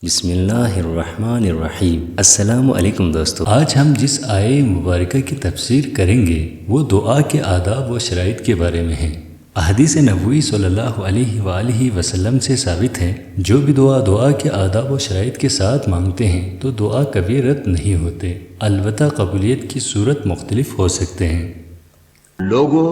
بسم اللہ الرحمن الرحیم۔ السلام علیکم دوستو، آج ہم جس آیے مبارکہ کی تفسیر کریں گے وہ دعا کے آداب و شرائط کے بارے میں ہے۔ احادیث نبوی صلی اللہ علیہ وآلہ وسلم سے ثابت ہے، جو بھی دعا کے آداب و شرائط کے ساتھ مانگتے ہیں تو دعا کبھی رد نہیں ہوتے، البتہ قبولیت کی صورت مختلف ہو سکتے ہیں۔ لوگوں،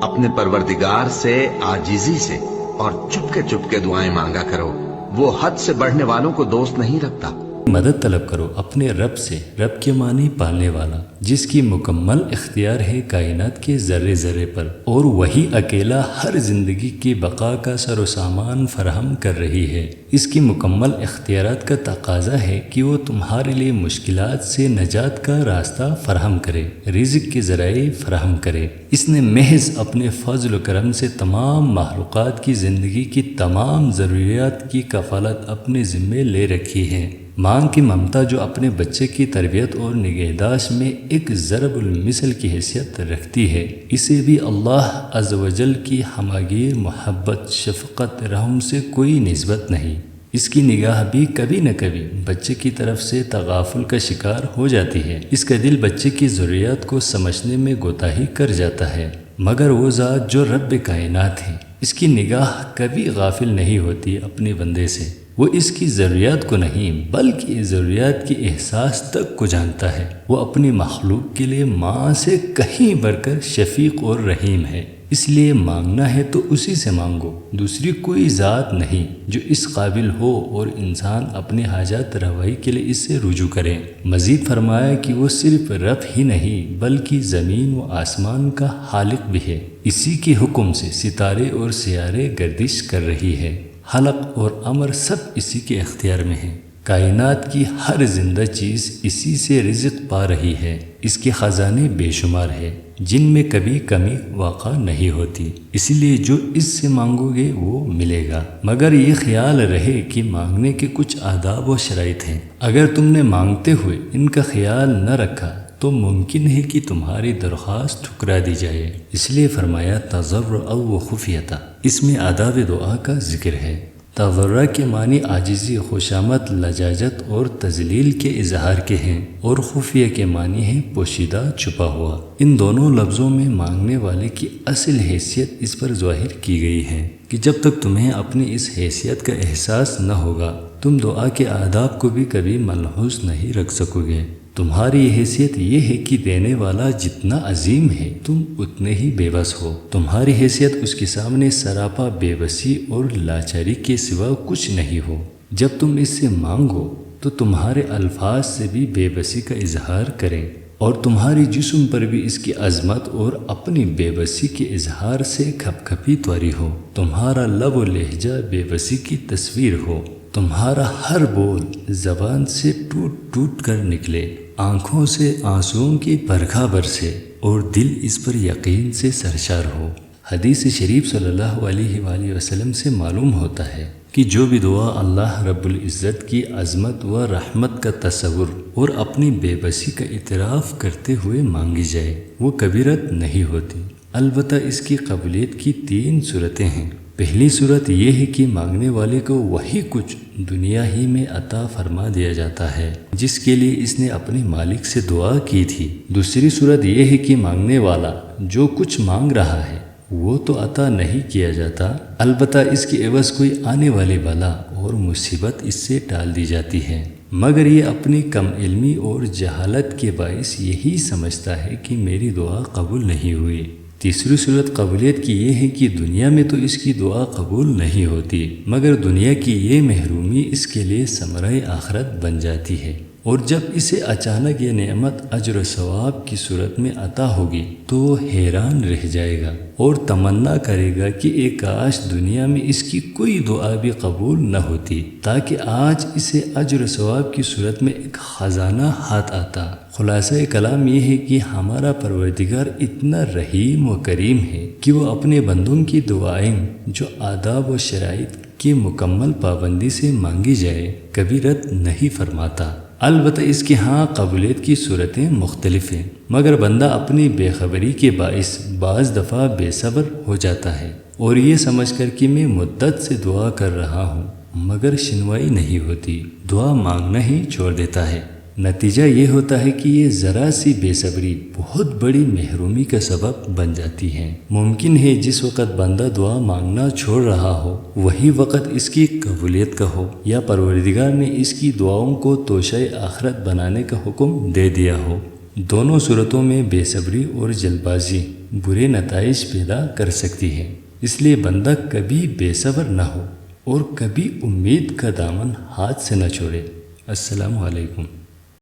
اپنے پروردگار سے عاجزی سے اور چپ کے دعائیں مانگا کرو، وہ حد سے بڑھنے والوں کو دوست نہیں رکھتا۔ مدد طلب کرو اپنے رب سے، رب کے معنی پالنے والا، جس کی مکمل اختیار ہے کائنات کے ذرے ذرے پر، اور وہی اکیلا ہر زندگی کی بقا کا سر و سامان فراہم کر رہی ہے۔ اس کی مکمل اختیارات کا تقاضا ہے کہ وہ تمہارے لیے مشکلات سے نجات کا راستہ فراہم کرے، رزق کے ذرائع فراہم کرے۔ اس نے محض اپنے فضل و کرم سے تمام مخلوقات کی زندگی کی تمام ضروریات کی کفالت اپنے ذمے لے رکھی ہے۔ ماں کی ممتا جو اپنے بچے کی تربیت اور نگہداشت میں ایک ضرب المثل کی حیثیت رکھتی ہے، اسے بھی اللہ عز و جل کی ہماگیر محبت، شفقت، رحم سے کوئی نسبت نہیں۔ اس کی نگاہ بھی کبھی نہ کبھی بچے کی طرف سے تغافل کا شکار ہو جاتی ہے۔ اس کا دل بچے کی ضروریات کو سمجھنے میں کوتاہی کر جاتا ہے، مگر وہ ذات جو رب کائنات ہے، اس کی نگاہ کبھی غافل نہیں ہوتی اپنے بندے سے۔ وہ اس کی ضروریات کو نہیں بلکہ ضروریات کی احساس تک کو جانتا ہے۔ وہ اپنی مخلوق کے لیے ماں سے کہیں بڑھ کر شفیق اور رحیم ہے، اس لیے مانگنا ہے تو اسی سے مانگو، دوسری کوئی ذات نہیں جو اس قابل ہو، اور انسان اپنے حاجات روائی کے لیے اس سے رجوع کرے۔ مزید فرمایا کہ وہ صرف رب ہی نہیں بلکہ زمین و آسمان کا خالق بھی ہے، اسی کے حکم سے ستارے اور سیارے گردش کر رہی ہے، خلق اور امر سب اسی کے اختیار میں ہے۔ کائنات کی ہر زندہ چیز اسی سے رزق پا رہی ہے، اس کے خزانے بے شمار ہے جن میں کبھی کمی واقع نہیں ہوتی، اس لیے جو اس سے مانگو گے وہ ملے گا، مگر یہ خیال رہے کہ مانگنے کے کچھ آداب و شرائط ہیں۔ اگر تم نے مانگتے ہوئے ان کا خیال نہ رکھا تو ممکن ہے کہ تمہاری درخواست ٹھکرا دی جائے، اس لیے فرمایا تضرعا و خفیۃ۔ اس میں آداب دعا کا ذکر ہے۔ تضرع کے معنی عاجزی، خوشامد، لجاجت اور تذلیل کے اظہار کے ہیں، اور خفیہ کے معنی ہے پوشیدہ، چھپا ہوا۔ ان دونوں لفظوں میں مانگنے والے کی اصل حیثیت اس پر ظاہر کی گئی ہے کہ جب تک تمہیں اپنی اس حیثیت کا احساس نہ ہوگا، تم دعا کے آداب کو بھی کبھی ملحوظ نہیں رکھ سکو گے۔ تمہاری حیثیت یہ ہے کہ دینے والا جتنا عظیم ہے تم اتنے ہی بے بس ہو، تمہاری حیثیت اس کے سامنے سراپا بے بسی اور لاچاری کے سوا کچھ نہیں ہو۔ جب تم اس سے مانگو تو تمہارے الفاظ سے بھی بے بسی کا اظہار کریں، اور تمہاری جسم پر بھی اس کی عظمت اور اپنی بے بسی کے اظہار سے کھپ کھپی طوری ہو، تمہارا لب و لہجہ بے بسی کی تصویر ہو، تمہارا ہر بول زبان سے ٹوٹ ٹوٹ کر نکلے، آنکھوں سے آنسوؤں کی برکھا برسے، اور دل اس پر یقین سے سرشار ہو۔ حدیث شریف صلی اللہ علیہ وآلہ وسلم سے معلوم ہوتا ہے کہ جو بھی دعا اللہ رب العزت کی عظمت و رحمت کا تصور اور اپنی بے بسی کا اعتراف کرتے ہوئے مانگی جائے وہ کبھی رد نہیں ہوتی، البتہ اس کی قبولیت کی 3 صورتیں ہیں۔ پہلی صورت یہ ہے کہ مانگنے والے کو وہی کچھ دنیا ہی میں عطا فرما دیا جاتا ہے جس کے لیے اس نے اپنے مالک سے دعا کی تھی۔ دوسری صورت یہ ہے کہ مانگنے والا جو کچھ مانگ رہا ہے وہ تو عطا نہیں کیا جاتا، البتہ اس کے عوض کوئی آنے والی بلا اور مصیبت اس سے ٹال دی جاتی ہے، مگر یہ اپنی کم علمی اور جہالت کے باعث یہی سمجھتا ہے کہ میری دعا قبول نہیں ہوئی۔ تیسری صورت قبولیت کی یہ ہے کہ دنیا میں تو اس کی دعا قبول نہیں ہوتی، مگر دنیا کی یہ محرومی اس کے لیے ثمرہ آخرت بن جاتی ہے، اور جب اسے اچانک یہ نعمت اجر و ثواب کی صورت میں عطا ہوگی تو وہ حیران رہ جائے گا اور تمنا کرے گا کہ ایک کاش دنیا میں اس کی کوئی دعا بھی قبول نہ ہوتی، تاکہ آج اسے اجر و ثواب کی صورت میں ایک خزانہ ہاتھ آتا۔ خلاصہ کلام یہ ہے کہ ہمارا پروردگار اتنا رحیم و کریم ہے کہ وہ اپنے بندوں کی دعائیں جو آداب و شرائط کی مکمل پابندی سے مانگی جائے کبھی رد نہیں فرماتا، البتہ اس کے ہاں قبولیت کی صورتیں مختلف ہیں، مگر بندہ اپنی بے خبری کے باعث بعض دفعہ بے صبر ہو جاتا ہے اور یہ سمجھ کر کہ میں مدت سے دعا کر رہا ہوں مگر شنوائی نہیں ہوتی، دعا مانگنا ہی چھوڑ دیتا ہے۔ نتیجہ یہ ہوتا ہے کہ یہ ذرا سی بے صبری بہت بڑی محرومی کا سبب بن جاتی ہے۔ ممکن ہے جس وقت بندہ دعا مانگنا چھوڑ رہا ہو وہی وقت اس کی قبولیت کا ہو، یا پروردگار نے اس کی دعاؤں کو توشہ آخرت بنانے کا حکم دے دیا ہو۔ دونوں صورتوں میں بے صبری اور جلد بازی برے نتائج پیدا کر سکتی ہے، اس لیے بندہ کبھی بے صبر نہ ہو اور کبھی امید کا دامن ہاتھ سے نہ چھوڑے۔ السلام علیکم۔